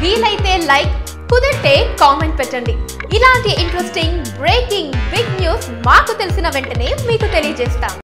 వీలైతే లైక్, కుదిరితే కామెంట్ పెట్టండి. ఇలాంటి ఇంట్రెస్టింగ్ బ్రేకింగ్ బిగ్ న్యూస్ మాకు తెలిసిన వెంటనే మీకు తెలియజేస్తాం.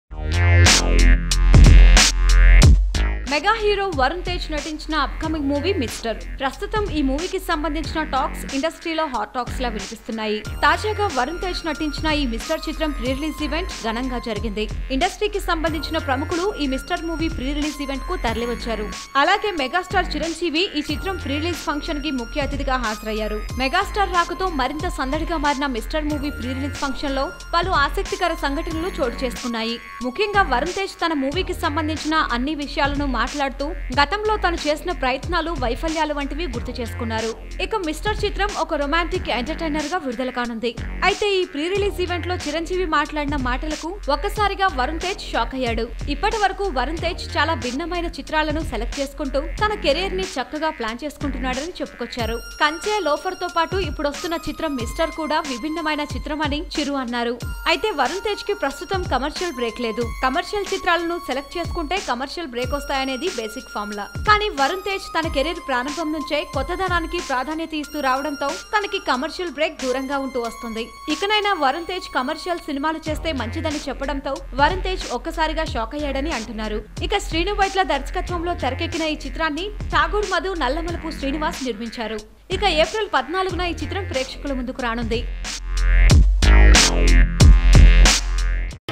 మెగా హీరో వరుణ్ తేజ్ నటించిన అప్కమింగ్ మూవీ మిస్టర్. ప్రస్తుతం ఈ మూవీకి సంబంధించిన టాక్స్ ఇండస్ట్రీలో హాట్ టాక్స్ లా వినిపిస్తున్నాయి. తాజాగా వరుణ్ తేజ్ నటించిన ఈ మిస్టర్ చిత్రం ప్రీ రిలీజ్ ఈవెంట్ ఘనంగా జరిగింది. ఇండస్ట్రీకి సంబంధించిన ప్రముఖులు ఈ mister movie pre release event కు తరలివచ్చారు. అలాగే మెగాస్టార్ చిరంజీవి ఈ చిత్రం ప్రీ రిలీజ్ ఫంక్షన్ కి ముఖ్య అతిథిగా హాజరయ్యారు. మెగాస్టార్ రాకతో మరింత సందడిగా మారిన mister movie pre release function లో పలు ఆసక్తికర సంఘటనలు చోటు చేసుకున్నాయి. ముఖ్యంగా వరుణ్ తేజ్ తన మూవీకి సంబంధించిన అన్ని విషయాలను మాట్లాడుతూ గతంలో తను చేసిన ప్రయత్నాలు, వైఫల్యాలు వంటివి గుర్తు చేసుకున్నారు. ఇక మిస్టర్ చిత్రం ఒక రొమాంటిక్ ఎంటర్టైనర్ గా విడుదల కానుంది. అయితే ఈ ప్రీ రిలీజ్ ఈవెంట్ లో చిరంజీవి మాట్లాడిన మాటలకు ఒక్కసారిగా వరుణ్ తేజ్ షాక్ అయ్యాడు. ఇప్పటి వరకు వరుణ్ తేజ్ చాలా భిన్నమైన చిత్రాలను సెలెక్ట్ చేసుకుంటూ తన కెరీర్ ని చక్కగా ప్లాన్ చేసుకుంటున్నాడని చెప్పుకొచ్చారు. కంచె, లోఫర్ తో పాటు ఇప్పుడు వస్తున్న చిత్రం మిస్టర్ కూడా విభిన్నమైన చిత్రం అని చిరు అన్నారు. అయితే వరుణ్ తేజ్ కి ప్రస్తుతం కమర్షియల్ బ్రేక్ లేదు. కమర్షియల్ చిత్రాలను సెలెక్ట్ చేసుకుంటే కమర్షియల్ బ్రేక్ వస్తాయనేది బేసిక్ ఫార్ములా. కానీ వరుణ్ తేజ్ తన కెరీర్ ప్రారంభం నుంచే కొత్తదనానికి ప్రాధాన్యత ఇస్తూ రావడంతో తనకి కమర్షియల్ బ్రేక్ దూరంగా ఉంటూ వస్తుంది. ఇకనైనా వరుణ్ తేజ్ కమర్షియల్ సినిమాలు చేస్తే మంచిదని చెప్పడంతో వరుణ్ తేజ్ ఒక్కసారిగా షాక్ అయ్యాడని అంటున్నారు. ఇక శ్రీను వైట్ల దర్శకత్వంలో తెరకెక్కిన ఈ చిత్రాన్ని ఠాగూర్ మధు, నల్లమలపు శ్రీనివాస్ నిర్మించారు. ఇక ఏప్రిల్ 14న ఈ చిత్రం ప్రేక్షకుల ముందుకు రానుంది.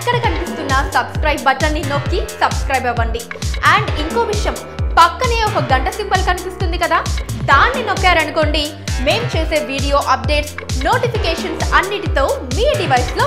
ఇక్కడ కనిపిస్తున్న సబ్స్క్రైబ్ బటన్ ని నొక్కి సబ్స్క్రైబ్ అవ్వండి. అండ్ ఇంకో విషయం, పక్కనే ఒక గంట సింబల్ కనిపిస్తుంది కదా, దాన్ని నొక్కారనుకోండి, మేం చేసే వీడియో అప్డేట్స్, నోటిఫికేషన్స్ అన్నిటితో మీ డివైస్ లో